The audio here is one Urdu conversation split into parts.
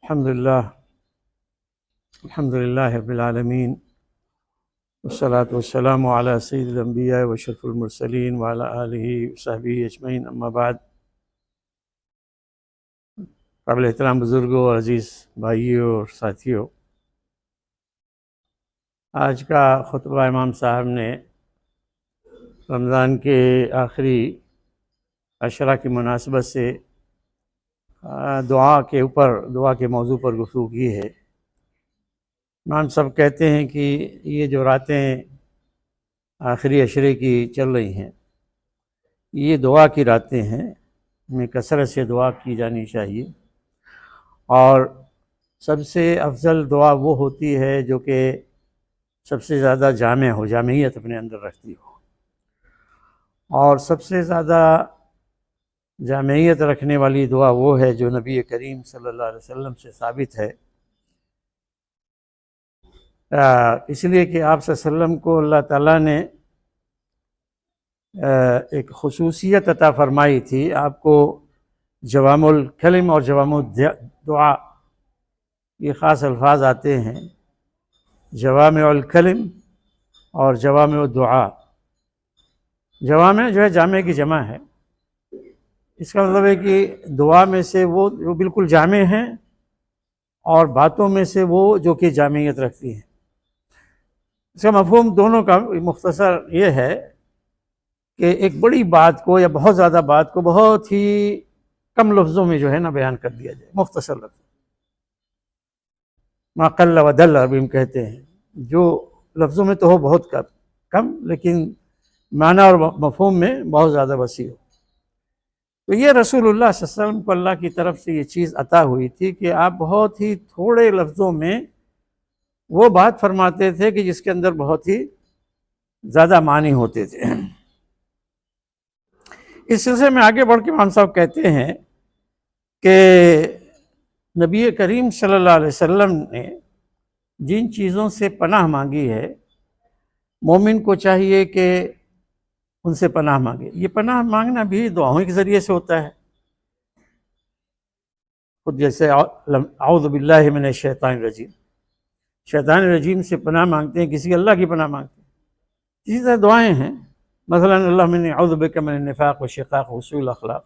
الحمد لله رب العالمين والصلاة والسلام على سيد الأنبياء وأشرف المرسلين وعلى آله وصحبه أجمعين اما بعد۔ قابل احترام بزرگوں اور عزیز بھائیوں اور ساتھیوں، آج کا خطبہ امام صاحب نے رمضان کے آخری عشرہ کی مناسبت سے دعا کے موضوع پر گفتگو کی ہے۔ امام صاحب کہتے ہیں کہ یہ جو راتیں آخری عشرے کی چل رہی ہیں، یہ دعا کی راتیں ہیں، میں کثرت سے دعا کی جانی چاہیے، اور سب سے افضل دعا وہ ہوتی ہے جو کہ سب سے زیادہ جامع ہو، جامعیت اپنے اندر رکھتی ہو، اور سب سے زیادہ جامعیت رکھنے والی دعا وہ ہے جو نبی کریم صلی اللہ علیہ وسلم سے ثابت ہے، اس لیے کہ آپ صلی اللہ علیہ وسلم کو اللہ تعالیٰ نے ایک خصوصیت عطا فرمائی تھی۔ آپ کو جوامع الکلم اور جوامع الدعا، یہ خاص الفاظ آتے ہیں، جوامع الکلم اور جوامع الدعا۔ جوامع جو ہے جامع کی جمع ہے، اس کا مطلب ہے کہ دعا میں سے وہ جو بالکل جامع ہیں، اور باتوں میں سے وہ جو کہ جامعیت رکھتی ہیں۔ اس کا مفہوم دونوں کا مختصر یہ ہے کہ ایک بڑی بات کو یا بہت زیادہ بات کو بہت ہی کم لفظوں میں جو ہے نا بیان کر دیا جائے، مختصر لفظ، ما قل و دل عربی میں کہتے ہیں، جو لفظوں میں تو ہو بہت کم لیکن معنی اور مفہوم میں بہت زیادہ وسیع ہو۔ تو یہ رسول اللہ صلی اللہ علیہ وسلم کو اللہ کی طرف سے یہ چیز عطا ہوئی تھی کہ آپ بہت ہی تھوڑے لفظوں میں وہ بات فرماتے تھے کہ جس کے اندر بہت ہی زیادہ معنی ہوتے تھے۔ اس سلسلے میں آگے بڑھ کے امام صاحب کہتے ہیں کہ نبی کریم صلی اللہ علیہ وسلم نے جن چیزوں سے پناہ مانگی ہے، مومن کو چاہیے کہ ان سے پناہ مانگے۔ یہ پناہ مانگنا بھی دعاؤں کے ذریعے سے ہوتا ہے، خود جیسے اعوذ باللہ من الشیطان الرجیم، شیطان الرجیم سے پناہ مانگتے ہیں، کسی اللہ کی پناہ مانگتے ہیں۔ اسی طرح دعائیں ہیں، مثلا اللہم انی اعوذ بک من النفاق والشقاق وسوء الاخلاق،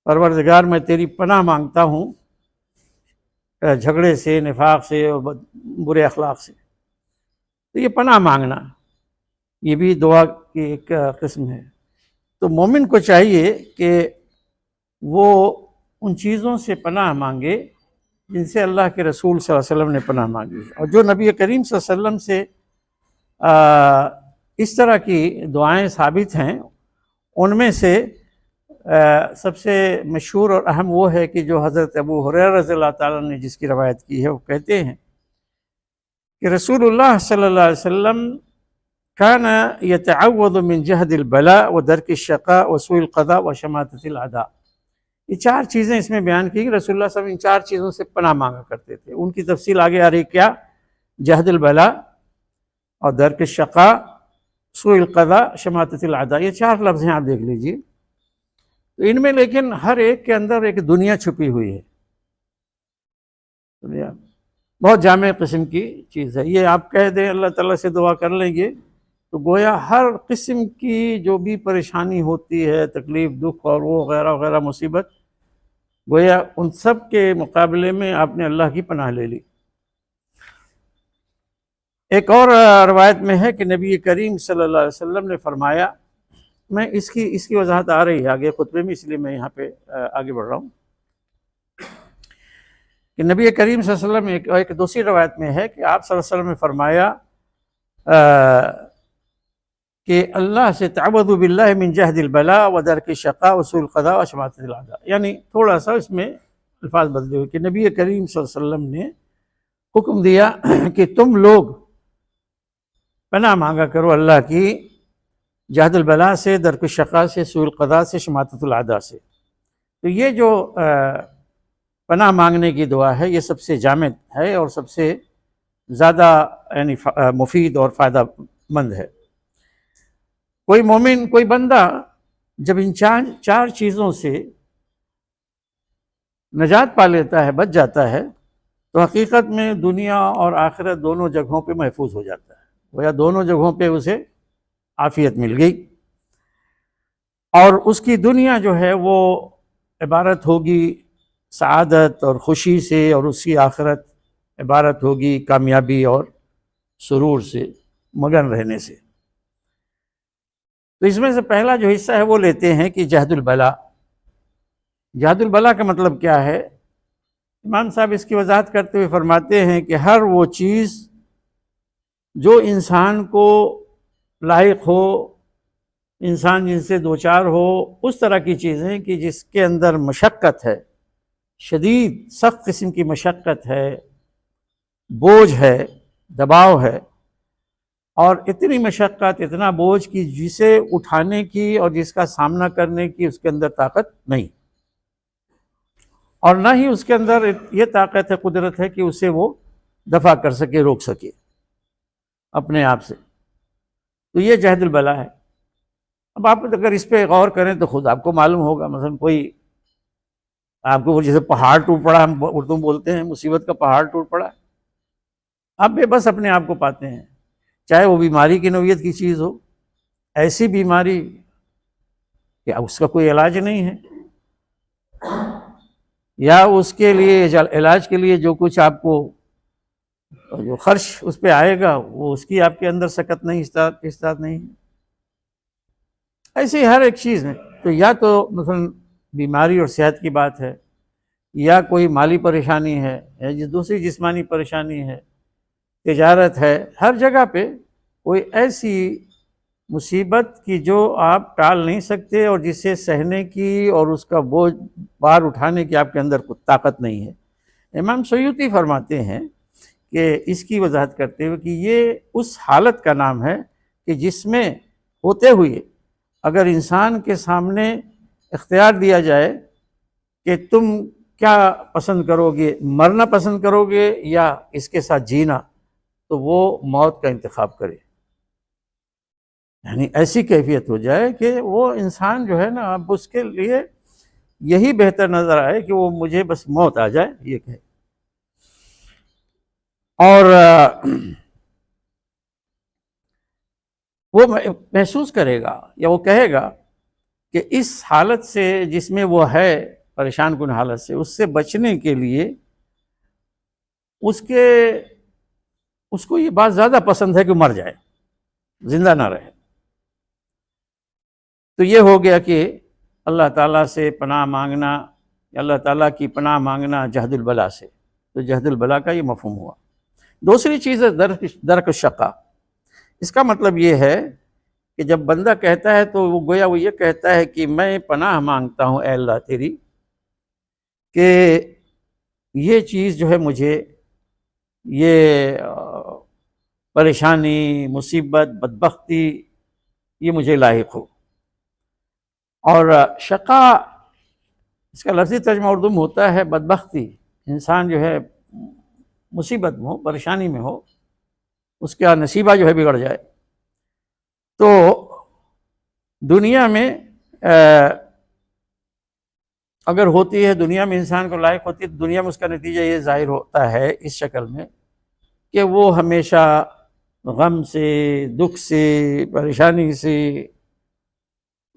پروردگار میں تیری پناہ مانگتا ہوں جھگڑے سے، نفاق سے اور برے اخلاق سے۔ تو یہ پناہ مانگنا یہ بھی دعا کی ایک قسم ہے۔ تو مومن کو چاہیے کہ وہ ان چیزوں سے پناہ مانگے جن سے اللہ کے رسول صلی اللہ علیہ وسلم نے پناہ مانگی ہے، اور جو نبی کریم صلی اللہ علیہ وسلم سے اس طرح کی دعائیں ثابت ہیں، ان میں سے سب سے مشہور اور اہم وہ ہے کہ جو حضرت ابو ہریرہ رضی اللہ تعالیٰ نے جس کی روایت کی ہے، وہ کہتے ہیں کہ رسول اللہ صلی اللہ علیہ وسلم کان یتعوذ من جہد البلاء ودرک الشقاء وسوء القضاء وشماتۃ الاعداء۔ یہ چار چیزیں اس میں بیان کی کہ رسول اللہ صلی اللہ علیہ وسلم ان چار چیزوں سے پناہ مانگا کرتے تھے۔ ان کی تفصیل آگے آ رہی، کیا؟ جہد البلاء اور درک الشقاء، سوء القضاء، شماتۃ الاعداء۔ یہ چار لفظ ہیں، آپ دیکھ لیجئے۔ تو ان میں لیکن ہر ایک کے اندر ایک دنیا چھپی ہوئی ہے، دنیا بہت جامع قسم کی چیز ہے۔ یہ آپ کہہ دیں اللہ تعالیٰ سے دعا کر لیں گے تو گویا ہر قسم کی جو بھی پریشانی ہوتی ہے، تکلیف، دکھ اور وہ غیرہ وغیرہ مصیبت، گویا ان سب کے مقابلے میں آپ نے اللہ کی پناہ لے لی۔ ایک اور روایت میں ہے کہ نبی کریم صلی اللہ علیہ وسلم نے فرمایا، میں اس کی وضاحت آ رہی ہے آگے خطبے میں، اس لیے میں یہاں پہ آگے بڑھ رہا ہوں کہ نبی کریم صلی اللہ علیہ وسلم ایک دوسری روایت میں ہے کہ آپ صلی اللہ علیہ وسلم نے فرمایا کہ اللہ سے تعوذ باللہ من جہد البلاء ودرک الشقاء وسوء القضاء وشماتۃ الاعداء، یعنی تھوڑا سا اس میں الفاظ بدلے ہوئے کہ نبی کریم صلی اللہ علیہ وسلم نے حکم دیا کہ تم لوگ پناہ مانگا کرو اللہ کی جہد البلاء سے، درک الشقاء سے، سوء القضاء سے، شماتۃ الاعداء سے۔ تو یہ جو پناہ مانگنے کی دعا ہے، یہ سب سے جامع ہے اور سب سے زیادہ یعنی مفید اور فائدہ مند ہے۔ کوئی مومن، کوئی بندہ جب ان چار چیزوں سے نجات پا لیتا ہے، بچ جاتا ہے، تو حقیقت میں دنیا اور آخرت دونوں جگہوں پہ محفوظ ہو جاتا ہے، گویا دونوں جگہوں پہ اسے عافیت مل گئی، اور اس کی دنیا جو ہے وہ عبارت ہوگی سعادت اور خوشی سے، اور اس کی آخرت عبارت ہوگی کامیابی اور سرور سے، مگن رہنے سے۔ تو اس میں سے پہلا جو حصہ ہے وہ لیتے ہیں کہ جہد البلا۔ جہد البلا کا مطلب کیا ہے؟ امام صاحب اس کی وضاحت کرتے ہوئے فرماتے ہیں کہ ہر وہ چیز جو انسان کو لاحق ہو، انسان جن سے دوچار ہو، اس طرح کی چیزیں کہ جس کے اندر مشقت ہے، شدید سخت قسم کی مشقت ہے، بوجھ ہے، دباؤ ہے، اور اتنی مشقت، اتنا بوجھ کی جسے اٹھانے کی اور جس کا سامنا کرنے کی اس کے اندر طاقت نہیں، اور نہ ہی اس کے اندر یہ طاقت ہے، قدرت ہے کہ اسے وہ دفع کر سکے، روک سکے اپنے آپ سے، تو یہ جہد البلا ہے۔ اب آپ اگر اس پہ غور کریں تو خود آپ کو معلوم ہوگا، مثلا کوئی آپ کو جیسے پہاڑ ٹوٹ پڑا، ہم اردو میں بولتے ہیں مصیبت کا پہاڑ ٹوٹ پڑا، آپ بے بس اپنے آپ کو پاتے ہیں، چاہے وہ بیماری کی نوعیت کی چیز ہو، ایسی بیماری کہ اس کا کوئی علاج نہیں ہے، یا اس کے لیے علاج کے لیے جو کچھ آپ کو جو خرچ اس پہ آئے گا وہ اس کی آپ کے اندر سکت نہیں، استعداد نہیں ہے، ایسی ہر ایک چیز میں۔ تو یا تو مثلا بیماری اور صحت کی بات ہے، یا کوئی مالی پریشانی ہے، یا دوسری جسمانی پریشانی ہے، تجارت ہے، ہر جگہ پہ کوئی ایسی مصیبت کی جو آپ ٹال نہیں سکتے اور جسے سہنے کی اور اس کا بوجھ بار اٹھانے کی آپ کے اندر کوئی طاقت نہیں ہے۔ امام سیوطی فرماتے ہیں کہ اس کی وضاحت کرتے ہوئے کہ یہ اس حالت کا نام ہے کہ جس میں ہوتے ہوئے اگر انسان کے سامنے اختیار دیا جائے کہ تم کیا پسند کرو گے، مرنا پسند کرو گے یا اس کے ساتھ جینا، تو وہ موت کا انتخاب کرے، یعنی ایسی کیفیت ہو جائے کہ وہ انسان جو ہے نا، اب اس کے لیے یہی بہتر نظر آئے کہ وہ مجھے بس موت آ جائے، یہ کہے، اور وہ محسوس کرے گا یا وہ کہے گا کہ اس حالت سے جس میں وہ ہے، پریشان کن حالت سے، اس سے بچنے کے لیے اس کو یہ بات زیادہ پسند ہے کہ مر جائے، زندہ نہ رہے۔ تو یہ ہو گیا کہ اللہ تعالیٰ سے پناہ مانگنا، یا اللہ تعالیٰ کی پناہ مانگنا جہد البلا سے، تو جہد البلا کا یہ مفہوم ہوا۔ دوسری چیز ہے درک الشقا۔ اس کا مطلب یہ ہے کہ جب بندہ کہتا ہے تو وہ گویا وہ یہ کہتا ہے کہ میں پناہ مانگتا ہوں اے اللہ تیری، کہ یہ چیز جو ہے مجھے، یہ پریشانی، مصیبت، بدبختی، یہ مجھے لاحق ہو۔ اور شقا اس کا لفظی ترجمہ اردو میں ہوتا ہے بدبختی، انسان جو ہے مصیبت میں ہو، پریشانی میں ہو، اس کا نصیبہ جو ہے بگڑ جائے۔ تو دنیا میں اگر ہوتی ہے، دنیا میں انسان کو لاحق ہوتی ہے، تو دنیا میں اس کا نتیجہ یہ ظاہر ہوتا ہے اس شکل میں کہ وہ ہمیشہ غم سے، دکھ سے، پریشانی سے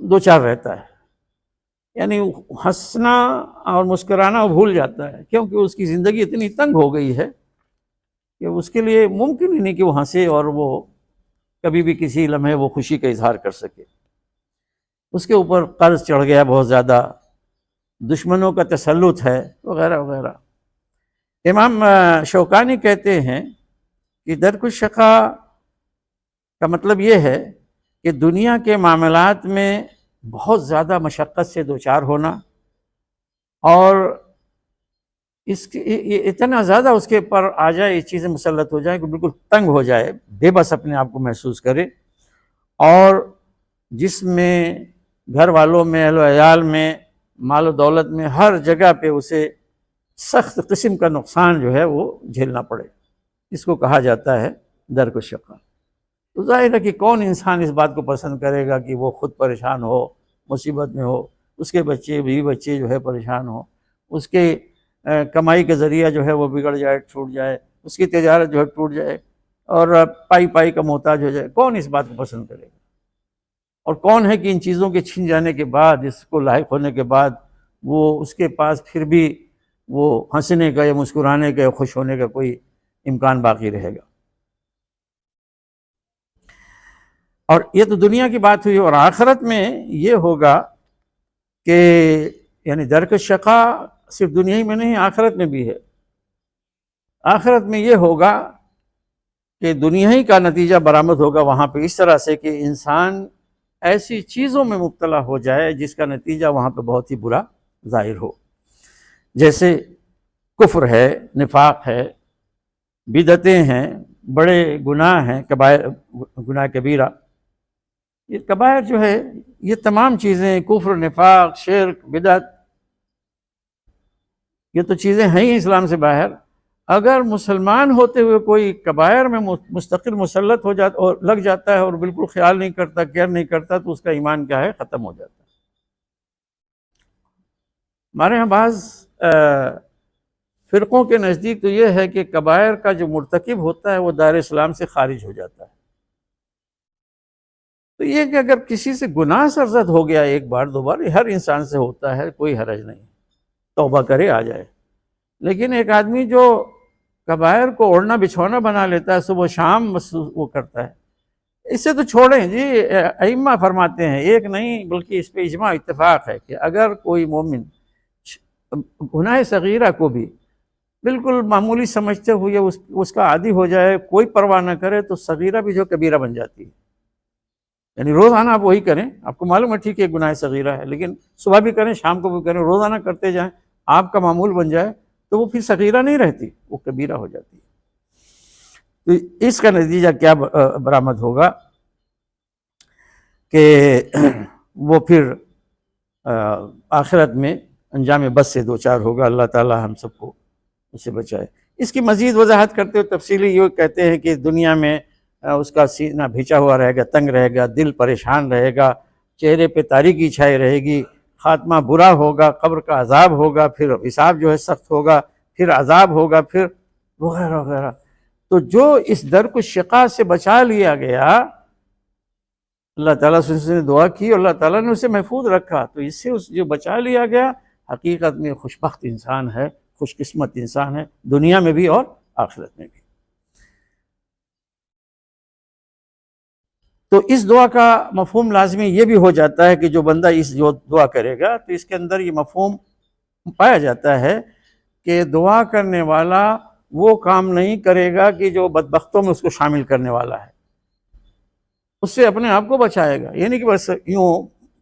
دوچار رہتا ہے، یعنی ہنسنا اور مسکرانا وہ بھول جاتا ہے، کیونکہ اس کی زندگی اتنی تنگ ہو گئی ہے کہ اس کے لیے ممکن ہی نہیں کہ وہ ہنسے اور وہ کبھی بھی کسی لمحے وہ خوشی کا اظہار کر سکے۔ اس کے اوپر قرض چڑھ گیا بہت زیادہ، دشمنوں کا تسلط ہے، وغیرہ وغیرہ۔ امام شوکانی کہتے ہیں کہ درک الشقا کا مطلب یہ ہے کہ دنیا کے معاملات میں بہت زیادہ مشقت سے دوچار ہونا، اور اتنا زیادہ اس کے پر آ جائے، یہ چیزیں مسلط ہو جائیں کہ بالکل تنگ ہو جائے، بے بس اپنے آپ کو محسوس کرے، اور جس میں گھر والوں میں، اہل و عیال میں، مال و دولت میں، ہر جگہ پہ اسے سخت قسم کا نقصان جو ہے وہ جھیلنا پڑے، اس کو کہا جاتا ہے درک الشقا۔ تو ظاہر ہے کہ کون انسان اس بات کو پسند کرے گا کہ وہ خود پریشان ہو، مصیبت میں ہو، اس کے بچے، بیوی بچے جو ہے پریشان ہو، اس کے کمائی کا ذریعہ جو ہے وہ بگڑ جائے، چھوٹ جائے، اس کی تجارت جو ہے ٹوٹ جائے اور پائی پائی کا محتاج ہو جائے، کون اس بات کو پسند کرے گا؟ اور کون ہے کہ ان چیزوں کے چھن جانے کے بعد، اس کو لاحق ہونے کے بعد، وہ اس کے پاس پھر بھی وہ ہنسنے کا یا مسکرانے کا یا خوش ہونے کا کوئی امکان باقی رہے گا؟ اور یہ تو دنیا کی بات ہوئی، اور آخرت میں یہ ہوگا کہ یعنی درک شقا صرف دنیا ہی میں نہیں، آخرت میں بھی ہے۔ آخرت میں یہ ہوگا کہ دنیا ہی کا نتیجہ برآمد ہوگا وہاں پہ اس طرح سے کہ انسان ایسی چیزوں میں مبتلا ہو جائے جس کا نتیجہ وہاں پہ بہت ہی برا ظاہر ہو، جیسے کفر ہے، نفاق ہے، بدعتیں ہیں، بڑے گناہ ہیں، کبائر، گناہ کبیرہ۔ یہ کبائر جو ہے، یہ تمام چیزیں، کفر، نفاق، شرک، بدعت، یہ تو چیزیں ہیں ہی اسلام سے باہر۔ اگر مسلمان ہوتے ہوئے کوئی کبائر میں مستقل مسلط ہو جاتا اور لگ جاتا ہے اور بالکل خیال نہیں کرتا، کیئر نہیں کرتا، تو اس کا ایمان کیا ہے؟ ختم ہو جاتا ہے۔ ہمارے ہاں بعض فرقوں کے نزدیک تو یہ ہے کہ کبائر کا جو مرتکب ہوتا ہے وہ دائرہ اسلام سے خارج ہو جاتا ہے۔ تو یہ کہ اگر کسی سے گناہ سرزد ہو گیا ایک بار دو بار، یہ ہر انسان سے ہوتا ہے، کوئی حرج نہیں، توبہ کرے آ جائے۔ لیکن ایک آدمی جو کبائر کو اوڑھنا بچھونا بنا لیتا ہے، صبح و شام وہ کرتا ہے، اس سے تو چھوڑیں جی۔ ائمہ فرماتے ہیں، ایک نہیں بلکہ اس پہ اجماع اتفاق ہے کہ اگر کوئی مومن گناہ صغیرہ کو بھی بالکل معمولی سمجھتے ہوئے اس کا عادی ہو جائے، کوئی پرواہ نہ کرے، تو صغیرہ بھی جو کبیرہ بن جاتی ہے۔ یعنی روزانہ آپ وہی کریں، آپ کو معلوم ہے ٹھیک ہے گناہ صغیرہ ہے، لیکن صبح بھی کریں، شام کو بھی کریں، روزانہ کرتے جائیں، آپ کا معمول بن جائے، تو وہ پھر صغیرہ نہیں رہتی، وہ کبیرہ ہو جاتی ہے۔ تو اس کا نتیجہ کیا برآمد ہوگا کہ وہ پھر آخرت میں انجام بد سے دوچار ہوگا۔ اللہ تعالی ہم سب کو اس سے بچائے۔ اس کی مزید وضاحت کرتے ہوئے تفصیلی یہ کہتے ہیں کہ دنیا میں اس کا سینہ بھیچا ہوا رہے گا، تنگ رہے گا، دل پریشان رہے گا، چہرے پہ تاریکی چھائی رہے گی، خاتمہ برا ہوگا، قبر کا عذاب ہوگا، پھر حساب جو ہے سخت ہوگا، پھر عذاب ہوگا، پھر وغیرہ وغیرہ۔ تو جو اس درک الشقا سے بچا لیا گیا، اللہ تعالیٰ سے نے دعا کی اور اللہ تعالیٰ نے اسے محفوظ رکھا، تو اس سے جو بچا لیا گیا حقیقت میں خوش بخت انسان ہے، خوش قسمت انسان ہے، دنیا میں بھی اور آخرت میں بھی۔ تو اس دعا کا مفہوم لازمی یہ بھی ہو جاتا ہے کہ جو بندہ اس جو دعا کرے گا تو اس کے اندر یہ مفہوم پایا جاتا ہے کہ دعا کرنے والا وہ کام نہیں کرے گا کہ جو بدبختوں میں اس کو شامل کرنے والا ہے، اس سے اپنے آپ کو بچائے گا۔ یہ نہیں کہ بس یوں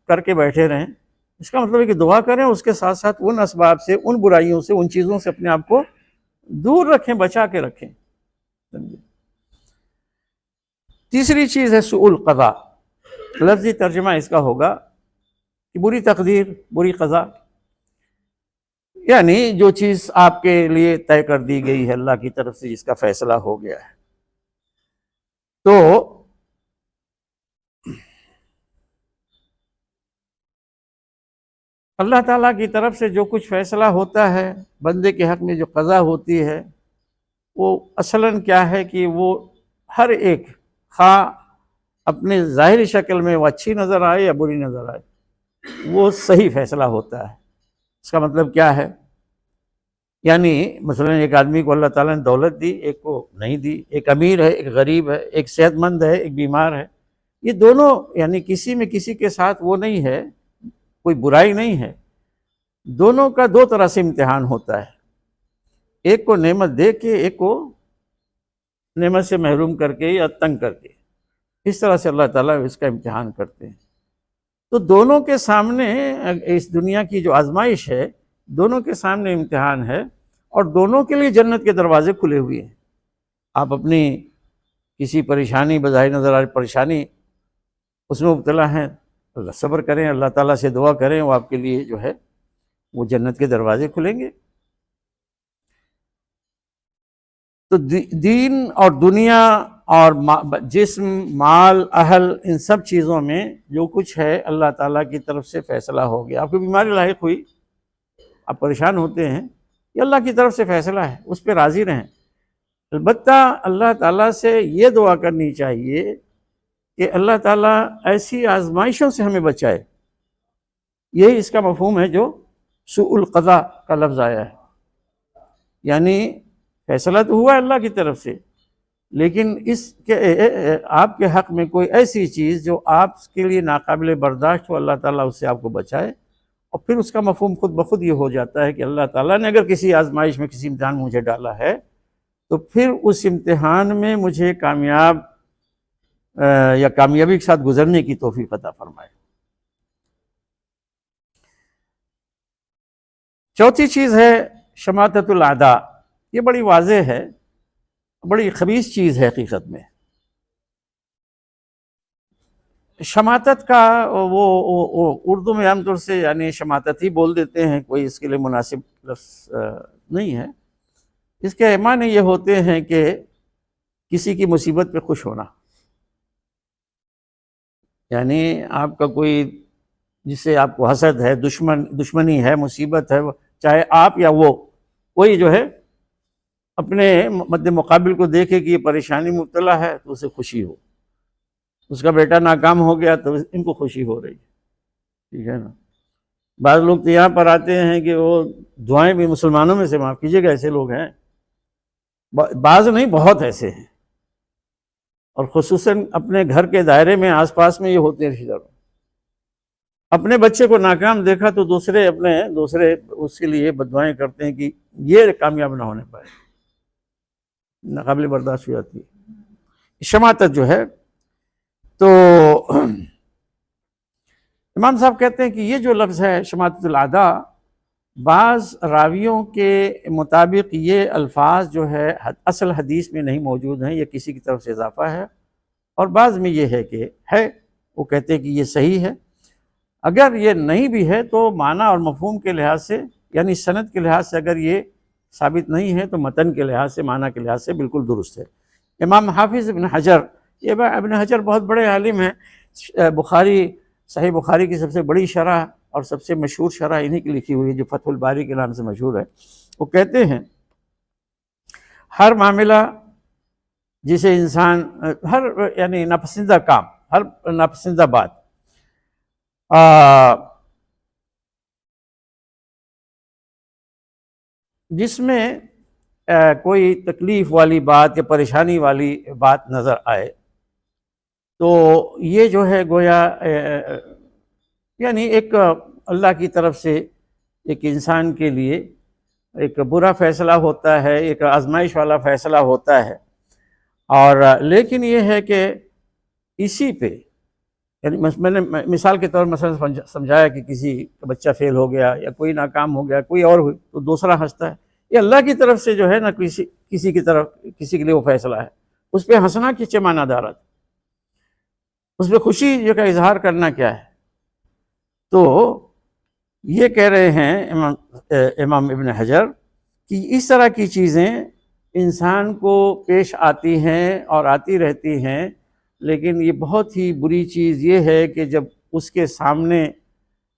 کر کے بیٹھے رہیں، اس کا مطلب ہے کہ دعا کریں، اس کے ساتھ ساتھ ان اسباب سے، ان برائیوں سے، ان چیزوں سے اپنے آپ کو دور رکھیں، بچا کے رکھیں۔ تیسری چیز ہے سوء القضاء۔ لفظی ترجمہ اس کا ہوگا کہ بری تقدیر، بری قضا، یعنی جو چیز آپ کے لیے طے کر دی گئی ہے اللہ کی طرف سے، جس کا فیصلہ ہو گیا ہے۔ تو اللہ تعالیٰ کی طرف سے جو کچھ فیصلہ ہوتا ہے بندے کے حق میں، جو قضا ہوتی ہے، وہ اصلاً کیا ہے کہ وہ ہر ایک خواہ اپنے ظاہری شکل میں وہ اچھی نظر آئے یا بری نظر آئے، وہ صحیح فیصلہ ہوتا ہے۔ اس کا مطلب کیا ہے؟ یعنی مثلا ایک آدمی کو اللہ تعالیٰ نے دولت دی، ایک کو نہیں دی، ایک امیر ہے، ایک غریب ہے، ایک صحت مند ہے، ایک بیمار ہے، یہ دونوں یعنی کسی میں کسی کے ساتھ وہ نہیں ہے، کوئی برائی نہیں ہے، دونوں کا دو طرح سے امتحان ہوتا ہے، ایک کو نعمت دے کے، ایک کو نعمت سے محروم کر کے یا تنگ کر کے، اس طرح سے اللہ تعالیٰ اس کا امتحان کرتے ہیں۔ تو دونوں کے سامنے اس دنیا کی جو آزمائش ہے، دونوں کے سامنے امتحان ہے، اور دونوں کے لیے جنت کے دروازے کھلے ہوئے ہیں۔ آپ اپنی کسی پریشانی، بظاہر نظر آ رہی پریشانی، اس میں مبتلا ہیں، اللہ صبر کریں، اللہ تعالیٰ سے دعا کریں، وہ آپ کے لیے جو ہے وہ جنت کے دروازے کھلیں گے۔ تو دین اور دنیا اور جسم، مال، اہل، ان سب چیزوں میں جو کچھ ہے اللہ تعالیٰ کی طرف سے فیصلہ ہو گیا۔ آپ کو بیماری لاحق ہوئی، آپ پریشان ہوتے ہیں، یہ اللہ کی طرف سے فیصلہ ہے، اس پہ راضی رہیں۔ البتہ اللہ تعالیٰ سے یہ دعا کرنی چاہیے کہ اللہ تعالیٰ ایسی آزمائشوں سے ہمیں بچائے۔ یہی اس کا مفہوم ہے جو سوء القضاء کا لفظ آیا ہے، یعنی فیصلہ تو ہوا اللہ کی طرف سے، لیکن اس کے آپ کے حق میں کوئی ایسی چیز جو آپ کے لیے ناقابل برداشت ہو، اللہ تعالیٰ اس سے آپ کو بچائے۔ اور پھر اس کا مفہوم خود بخود یہ ہو جاتا ہے کہ اللہ تعالیٰ نے اگر کسی آزمائش میں، کسی امتحان میں مجھے ڈالا ہے تو پھر اس امتحان میں مجھے کامیاب یا کامیابی کے ساتھ گزرنے کی توفیق عطا فرمائے۔ چوتھی چیز ہے شماتت الاعداء۔ یہ بڑی واضح ہے، بڑی خبیث چیز ہے حقیقت میں۔ شماتت کا وہ اردو میں عام طور سے یعنی شماتت ہی بول دیتے ہیں، کوئی اس کے لیے مناسب لفظ نہیں ہے۔ اس کے معنی یہ ہوتے ہیں کہ کسی کی مصیبت پہ خوش ہونا، یعنی آپ کا کوئی جس سے آپ کو حسد ہے، دشمنی ہے، مصیبت ہے، چاہے آپ یا وہ، کوئی جو ہے اپنے مد مقابل کو دیکھے کہ یہ پریشانی مبتلا ہے تو اسے خوشی ہو، اس کا بیٹا ناکام ہو گیا تو ان کو خوشی ہو رہی ہے، ٹھیک ہے نا۔ بعض لوگ تو یہاں پر آتے ہیں کہ وہ دعائیں بھی مسلمانوں میں سے، معاف کیجیے گا ایسے لوگ ہیں، بعض نہیں بہت ایسے ہیں، اور خصوصاً اپنے گھر کے دائرے میں آس پاس میں یہ ہوتے ہیں رشتہ داروں۔ اپنے بچے کو ناکام دیکھا تو دوسرے اس کے لیے بددعائیں کرتے ہیں کہ یہ کامیاب نہ ہونے پائے، ناقابل برداشت ہو جاتی ہے شماتت جو ہے۔ تو امام صاحب کہتے ہیں کہ یہ جو لفظ ہے شماتت الاعداء، بعض راویوں کے مطابق یہ الفاظ جو ہے اصل حدیث میں نہیں موجود ہیں، یہ کسی کی طرف سے اضافہ ہے، اور بعض میں یہ ہے کہ ہے، وہ کہتے ہیں کہ یہ صحیح ہے۔ اگر یہ نہیں بھی ہے تو معنی اور مفہوم کے لحاظ سے، یعنی سند کے لحاظ سے اگر یہ ثابت نہیں ہے تو متن کے لحاظ سے، معنی کے لحاظ سے بالکل درست ہے۔ امام حافظ ابن حجر، یہ ابن حجر بہت بڑے عالم ہیں، صحیح بخاری کی سب سے بڑی شرح اور سب سے مشہور شرح انہی کی لکھی ہوئی ہے جو فتح الباری کے نام سے مشہور ہے۔ وہ کہتے ہیں ہر معاملہ جسے انسان، یعنی ناپسندیدہ کام، ہر ناپسندیدہ بات جس میں کوئی تکلیف والی بات یا پریشانی والی بات نظر آئے تو یہ جو ہے گویا یعنی ایک اللہ کی طرف سے ایک انسان کے لیے ایک برا فیصلہ ہوتا ہے، ایک آزمائش والا فیصلہ ہوتا ہے، اور لیکن یہ ہے کہ اسی پہ، یعنی میں نے مثال کے طور مثلا سمجھایا کہ کسی کا بچہ فیل ہو گیا یا کوئی ناکام ہو گیا، کوئی اور ہوئی تو دوسرا ہنستا ہے، یہ اللہ کی طرف سے جو ہے نا کسی کے لیے وہ فیصلہ ہے، اس پہ ہنسنا کی چه معنی دارت، اس پہ خوشی کا اظہار کرنا کیا ہے؟ تو یہ کہہ رہے ہیں امام ابن حجر کہ اس طرح کی چیزیں انسان کو پیش آتی ہیں اور آتی رہتی ہیں، لیکن یہ بہت ہی بری چیز یہ ہے کہ جب اس کے سامنے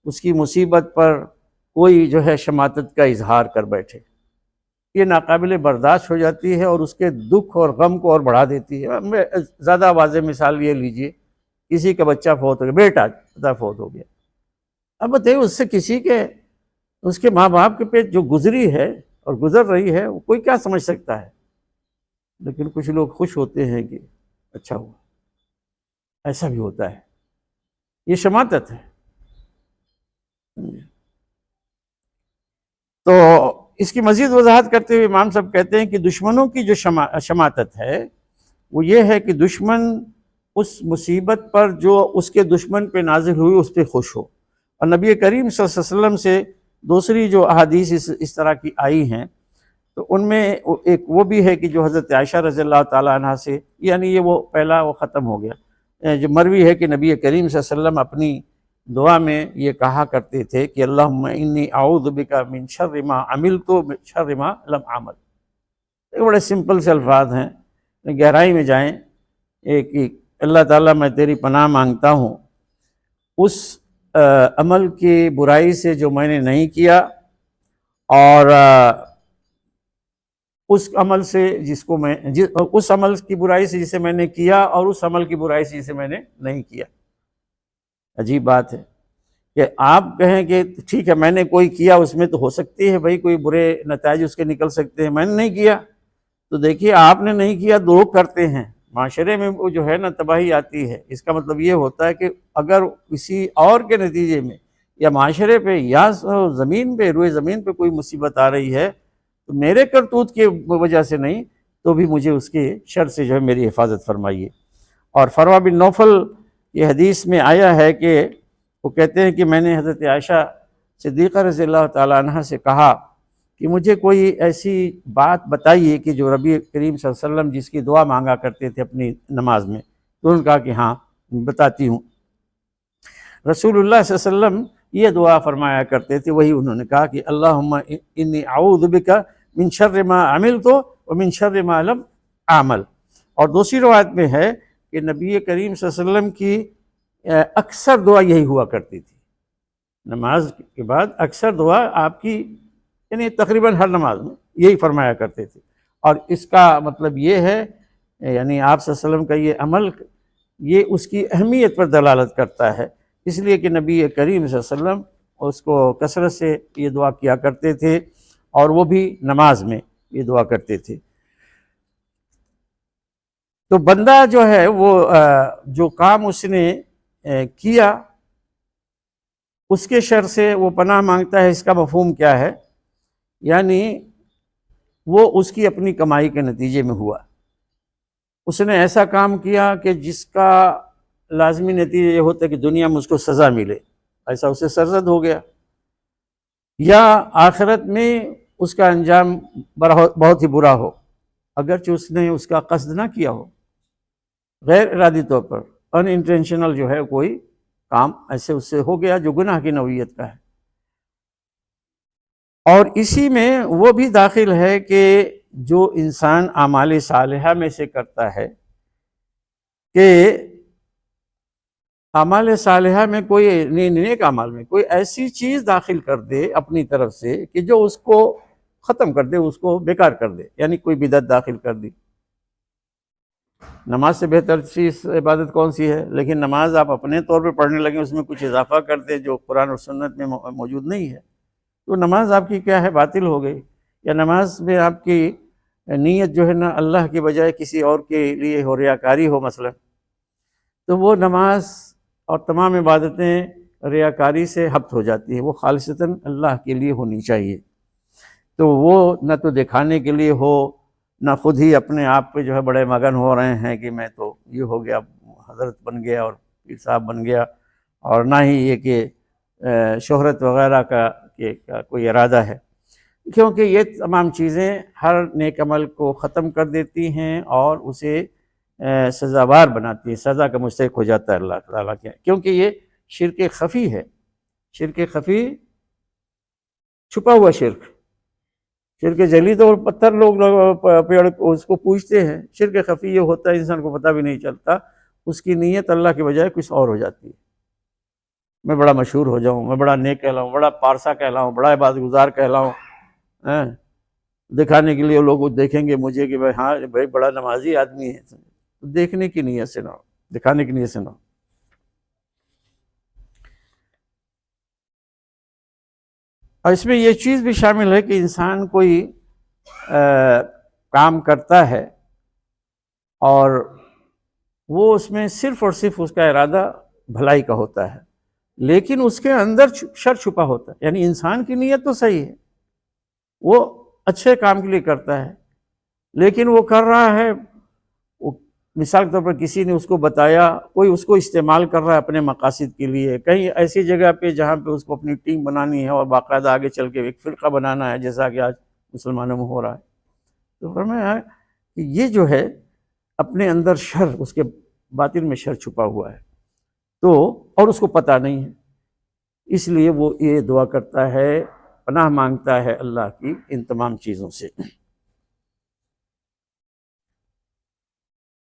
اس کی مصیبت پر کوئی جو ہے شماتت کا اظہار کر بیٹھے، یہ ناقابل برداشت ہو جاتی ہے اور اس کے دکھ اور غم کو اور بڑھا دیتی ہے۔ زیادہ واضح مثال یہ لیجئے، کسی کا بچہ فوت ہو گیا، بیٹا فوت ہو گیا، اب بتائیے اس سے اس کے ماں باپ کے پیٹ جو گزری ہے اور گزر رہی ہے وہ کوئی کیا سمجھ سکتا ہے، لیکن کچھ لوگ خوش ہوتے ہیں کہ اچھا ہوا، ایسا بھی ہوتا ہے، یہ شماتت ہے۔ تو اس کی مزید وضاحت کرتے ہوئے امام صاحب کہتے ہیں کہ دشمنوں کی جو شماتت ہے وہ یہ ہے کہ دشمن اس مصیبت پر جو اس کے دشمن پہ نازل ہوئی اس پہ خوش ہو، اور نبی کریم صلی اللہ علیہ وسلم سے دوسری جو احادیث اس طرح کی آئی ہیں تو ان میں ایک وہ بھی ہے کہ جو حضرت عائشہ رضی اللہ تعالیٰ عنہ سے، یعنی یہ وہ پہلا وہ ختم ہو گیا، جو مروی ہے کہ نبی کریم صلی اللہ علیہ وسلم اپنی دعا میں یہ کہا کرتے تھے کہ اللہم انی اعوذ بک من شر ما عملت شر ما لم اعمل۔ یہ بڑے سمپل سے الفاظ ہیں، گہرائی میں جائیں، ایک اللہ تعالیٰ میں تیری پناہ مانگتا ہوں اس عمل کی برائی سے جو میں نے نہیں کیا، اور اس عمل سے اس عمل کی برائی سے جسے میں نے کیا، اور اس عمل کی برائی سے جسے میں نے نہیں کیا۔ عجیب بات ہے کہ آپ کہیں کہ ٹھیک ہے میں نے کوئی کیا، اس میں تو ہو سکتی ہے بھائی کوئی برے نتائج اس کے نکل سکتے ہیں، میں نے نہیں کیا تو دیکھیے آپ نے نہیں کیا، لوگ کرتے ہیں، معاشرے میں وہ جو ہے نا تباہی آتی ہے۔ اس کا مطلب یہ ہوتا ہے کہ اگر کسی اور کے نتیجے میں یا معاشرے پہ یا زمین پہ، روئے زمین پہ کوئی مصیبت آ رہی ہے تو میرے کرتوت کی وجہ سے نہیں، تو بھی مجھے اس کے شر سے جو ہے میری حفاظت فرمائیے۔ اور فروا بن نوفل یہ حدیث میں آیا ہے کہ وہ کہتے ہیں کہ میں نے حضرت عائشہ صدیقہ رضی اللہ تعالیٰ عنہ سے کہا کہ مجھے کوئی ایسی بات بتائیے کہ جو نبی کریم صلی اللہ علیہ وسلم جس کی دعا مانگا کرتے تھے اپنی نماز میں، تو انہوں نے کہا کہ ہاں بتاتی ہوں۔ رسول اللہ صلی اللہ علیہ وسلم یہ دعا فرمایا کرتے تھے، وہی انہوں نے کہا کہ اللہم انی اعوذ بک من شر ما عملت ومن شر ما لم اعمل۔ اور دوسری روایت میں ہے کہ نبی کریم صلی اللہ علیہ وسلم کی اکثر دعا یہی ہوا کرتی تھی، نماز کے بعد اکثر دعا آپ کی یعنی تقریباً ہر نماز میں یہی فرمایا کرتے تھے۔ اور اس کا مطلب یہ ہے یعنی آپ صلی اللہ علیہ وسلم کا یہ عمل یہ اس کی اہمیت پر دلالت کرتا ہے، اس لیے کہ نبی کریم صلی اللہ علیہ وسلم اس کو کثرت سے یہ دعا کیا کرتے تھے، اور وہ بھی نماز میں یہ دعا کرتے تھے۔ تو بندہ جو ہے وہ جو کام اس نے کیا اس کے شر سے وہ پناہ مانگتا ہے، اس کا مفہوم کیا ہے؟ یعنی وہ اس کی اپنی کمائی کے نتیجے میں ہوا، اس نے ایسا کام کیا کہ جس کا لازمی نتیجہ یہ ہوتا ہے کہ دنیا میں اس کو سزا ملے، ایسا اسے سرزد ہو گیا، یا آخرت میں اس کا انجام بہت ہی برا ہو، اگرچہ اس نے اس کا قصد نہ کیا ہو، غیر ارادی طور پر ان انٹینشنل جو ہے کوئی کام ایسے اس سے ہو گیا جو گناہ کی نوعیت کا ہے۔ اور اسی میں وہ بھی داخل ہے کہ جو انسان اعمال صالحہ میں سے کرتا ہے کہ اعمال صالحہ میں کوئی نیک اعمال میں کوئی ایسی چیز داخل کر دے اپنی طرف سے کہ جو اس کو ختم کر دے، اس کو بیکار کر دے، یعنی کوئی بدعت داخل کر دی۔ نماز سے بہتر چیز عبادت کون سی ہے؟ لیکن نماز آپ اپنے طور پہ پڑھنے لگیں، اس میں کچھ اضافہ کر دیں جو قرآن اور سنت میں موجود نہیں ہے، تو نماز آپ کی کیا ہے؟ باطل ہو گئی۔ یا نماز میں آپ کی نیت جو ہے نا اللہ کی بجائے کسی اور کے لیے ہو، ریاکاری ہو مثلا، تو وہ نماز اور تمام عبادتیں ریاکاری سے ہبط ہو جاتی ہیں، وہ خالصتاً اللہ کے لیے ہونی چاہیے۔ تو وہ نہ تو دکھانے کے لیے ہو، نہ خود ہی اپنے آپ پہ جو ہے بڑے مگن ہو رہے ہیں کہ میں تو یہ ہو گیا، حضرت بن گیا اور پیر صاحب بن گیا، اور نہ ہی یہ کہ شہرت وغیرہ کا کوئی ارادہ ہے، کیونکہ یہ تمام چیزیں ہر نیک عمل کو ختم کر دیتی ہیں اور اسے سزاوار بناتی ہے، سزا کا مستحق ہو جاتا ہے اللہ تعالیٰ کے، کیونکہ یہ شرک خفی ہے۔ شرک خفی چھپا ہوا شرک، شرک جلی تو پتھر لوگ پیڑ اس کو پوجتے ہیں، شرک خفی یہ ہوتا ہے انسان کو پتہ بھی نہیں چلتا، اس کی نیت اللہ کے بجائے کچھ اور ہو جاتی ہے۔ میں بڑا مشہور ہو جاؤں، میں بڑا نیک کہلاؤں، بڑا پارسا کہلاؤں، بڑا عبادت گزار کہلاؤں، دکھانے کے لیے لوگ دیکھیں گے مجھے کہ بھائی ہاں بھائی بڑا نمازی آدمی ہے، دیکھنے کی نیت سے نہ ہو، دکھانے کی نیت سے نہ ہو۔ اور اس میں یہ چیز بھی شامل ہے کہ انسان کوئی کام کرتا ہے اور وہ اس میں صرف اور صرف اس کا ارادہ بھلائی کا ہوتا ہے، لیکن اس کے اندر شر چھپا ہوتا ہے، یعنی انسان کی نیت تو صحیح ہے، وہ اچھے کام کے لیے کرتا ہے، لیکن وہ کر رہا ہے، مثال کے طور پر کسی نے اس کو بتایا، کوئی اس کو استعمال کر رہا ہے اپنے مقاصد کے لیے، کہیں ایسی جگہ پہ جہاں پہ اس کو اپنی ٹیم بنانی ہے اور باقاعدہ آگے چل کے ایک فرقہ بنانا ہے، جیسا کہ آج مسلمانوں میں ہو رہا ہے، تو فرمایا کہ یہ جو ہے اپنے اندر شر، اس کے باطن میں شر چھپا ہوا ہے، تو اور اس کو پتہ نہیں ہے، اس لیے وہ یہ دعا کرتا ہے، پناہ مانگتا ہے اللہ کی ان تمام چیزوں سے۔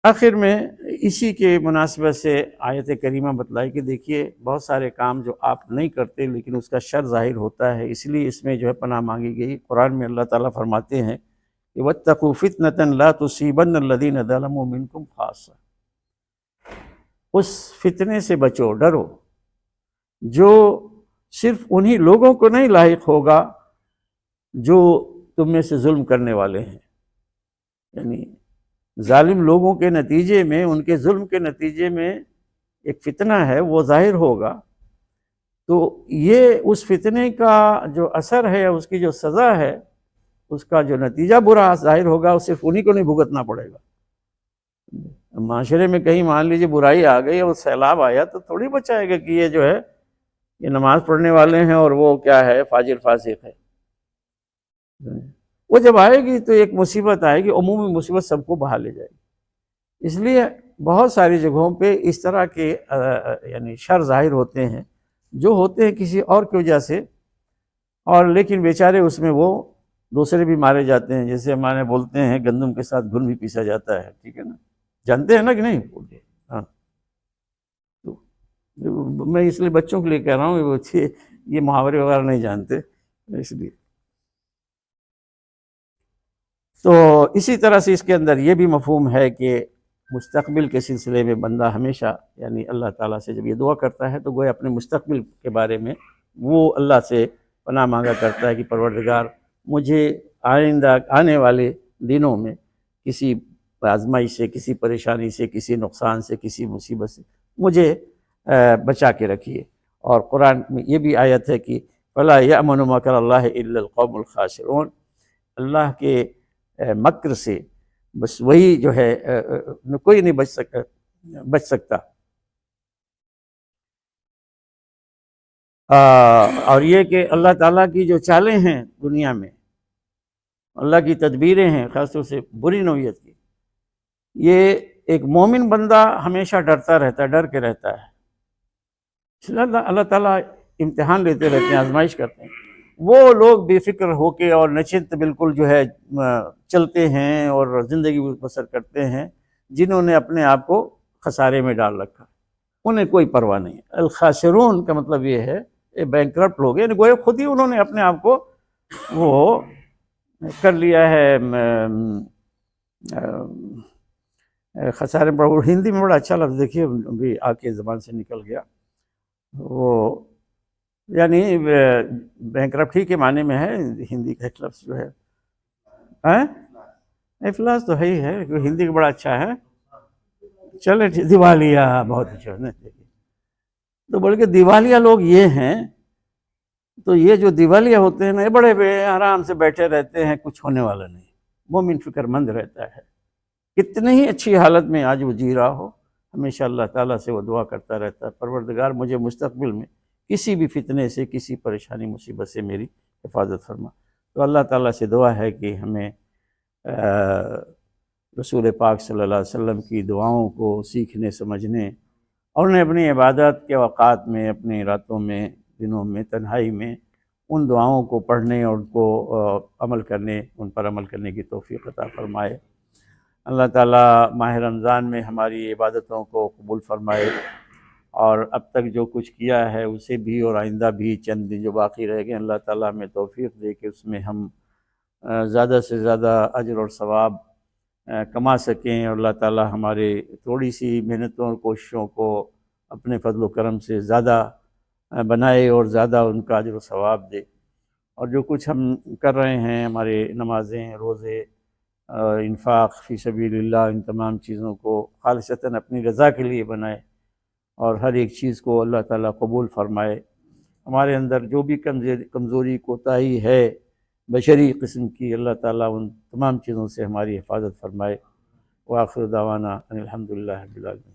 آخر میں اسی کے مناسبت سے آیت کریمہ بتلائی کہ دیکھیے بہت سارے کام جو آپ نہیں کرتے لیکن اس کا شر ظاہر ہوتا ہے، اس لیے اس میں جو ہے پناہ مانگی گئی۔ قرآن میں اللہ تعالیٰ فرماتے ہیں کہ وَاتَّقُوا فِتْنَةً لَا تُصِيبَنَّ الَّذِينَ ظَلَمُوا مِنْكُمْ خَاصَّةً، اس فتنے سے بچو، ڈرو جو صرف انہی لوگوں کو نہیں لاحق ہوگا جو تم میں سے ظلم کرنے والے ہیں، یعنی ظالم لوگوں کے نتیجے میں، ان کے ظلم کے نتیجے میں ایک فتنہ ہے وہ ظاہر ہوگا، تو یہ اس فتنے کا جو اثر ہے، اس کی جو سزا ہے، اس کا جو نتیجہ برا ظاہر ہوگا، وہ صرف انہی کو نہیں بھگتنا پڑے گا۔ معاشرے میں کہیں مان لیجیے برائی آ گئی اور سیلاب آیا تو تھوڑی بچائے گا کہ یہ جو ہے یہ نماز پڑھنے والے ہیں اور وہ کیا ہے فاجر فاسق ہے۔ وہ جب آئے گی تو ایک مصیبت آئے گی، عمومی مصیبت سب کو بہا لے جائے گی۔ اس لیے بہت ساری جگہوں پہ اس طرح کے یعنی شر ظاہر ہوتے ہیں جو ہوتے ہیں کسی اور کی وجہ سے، اور لیکن بیچارے اس میں وہ دوسرے بھی مارے جاتے ہیں، جیسے ہمارے بولتے ہیں گندم کے ساتھ گھن بھی پیسا جاتا ہے، ٹھیک ہے نا، جانتے ہیں نا کہ نہیں؟ ہاں، تو میں اس لیے بچوں کے لیے کہہ رہا ہوں کہ یہ محاورے وغیرہ نہیں جانتے، اس لیے۔ تو اسی طرح سے اس کے اندر یہ بھی مفہوم ہے کہ مستقبل کے سلسلے میں بندہ ہمیشہ یعنی اللہ تعالیٰ سے جب یہ دعا کرتا ہے تو گویا اپنے مستقبل کے بارے میں وہ اللہ سے پناہ مانگا کرتا ہے کہ پروردگار مجھے آئندہ آنے والے دنوں میں کسی آزمائش سے، کسی پریشانی سے، کسی نقصان سے، کسی مصیبت سے مجھے بچا کے رکھیے۔ اور قرآن میں یہ بھی آیت ہے کہ فَلَا يَأْمَنُ مَكْرَ اللَّهِ إِلَّا الْقَوْمُ الْخَاسِرُونَ، اللہ کے مکر سے بس وہی جو ہے کوئی نہیں بچ سکتا۔ اور یہ کہ اللہ تعالیٰ کی جو چالیں ہیں دنیا میں، اللہ کی تدبیریں ہیں خاص طور سے بری نوعیت کی، یہ ایک مومن بندہ ہمیشہ ڈرتا رہتا ہے، ڈر کے رہتا ہے۔ اس لیے اللہ تعالیٰ امتحان لیتے رہتے ہیں، آزمائش کرتے ہیں۔ وہ لوگ بے فکر ہو کے اور نچنت بالکل جو ہے چلتے ہیں اور زندگی بسر کرتے ہیں، جنہوں نے اپنے آپ کو خسارے میں ڈال رکھا، انہیں کوئی پرواہ نہیں۔ الخاسرون کا مطلب یہ ہے بینکرپٹ لوگ، یعنی گویا خود ہی انہوں نے اپنے آپ کو وہ کر لیا ہے خسارے میں۔ ہندی میں بڑا اچھا لفظ دیکھیے ابھی آ کے زبان سے نکل گیا، وہ یعنی بینکرپٹی کے معنی میں ہے ہندی کا ایک لفظ جو ہے افلاس تو ہی ہے، ہندی کا بڑا اچھا ہے، چلے دیوالیہ، بہت اچھا ہے۔ تو بلکہ دیوالیہ لوگ یہ ہیں، تو یہ جو دیوالیہ ہوتے ہیں نا، یہ بڑے آرام سے بیٹھے رہتے ہیں، کچھ ہونے والا نہیں، مومن فکر مند رہتا ہے، کتنی ہی اچھی حالت میں آج وہ جی رہا ہو، ہمیشہ اللہ تعالیٰ سے وہ دعا کرتا رہتا ہے پروردگار مجھے مستقبل میں کسی بھی فتنے سے، کسی پریشانی مصیبت سے میری حفاظت فرما۔ تو اللہ تعالیٰ سے دعا ہے کہ ہمیں رسول پاک صلی اللہ علیہ وسلم کی دعاؤں کو سیکھنے، سمجھنے اور انہیں اپنی عبادت کے اوقات میں، اپنی راتوں میں، دنوں میں، تنہائی میں ان دعاؤں کو پڑھنے اور ان کو عمل کرنے، ان پر عمل کرنے کی توفیق عطا فرمائے۔ اللہ تعالیٰ ماہ رمضان میں ہماری عبادتوں کو قبول فرمائے، اور اب تک جو کچھ کیا ہے اسے بھی اور آئندہ بھی چند دن جو باقی رہ گئے اللہ تعالیٰ ہمیں توفیق دے کہ اس میں ہم زیادہ سے زیادہ اجر اور ثواب کما سکیں، اور اللہ تعالیٰ ہمارے تھوڑی سی محنتوں اور کوششوں کو اپنے فضل و کرم سے زیادہ بنائے اور زیادہ ان کا اجر و ثواب دے۔ اور جو کچھ ہم کر رہے ہیں، ہمارے نمازیں، روزے، انفاق فی سبیل اللہ، ان تمام چیزوں کو خالصتاً اپنی رضا کے لیے بنائے، اور ہر ایک چیز کو اللہ تعالیٰ قبول فرمائے۔ ہمارے اندر جو بھی کمزوری کوتاہی ہے بشری قسم کی، اللہ تعالیٰ ان تمام چیزوں سے ہماری حفاظت فرمائے۔ وآخر دعوانا ان الحمد للہ رب العالمین۔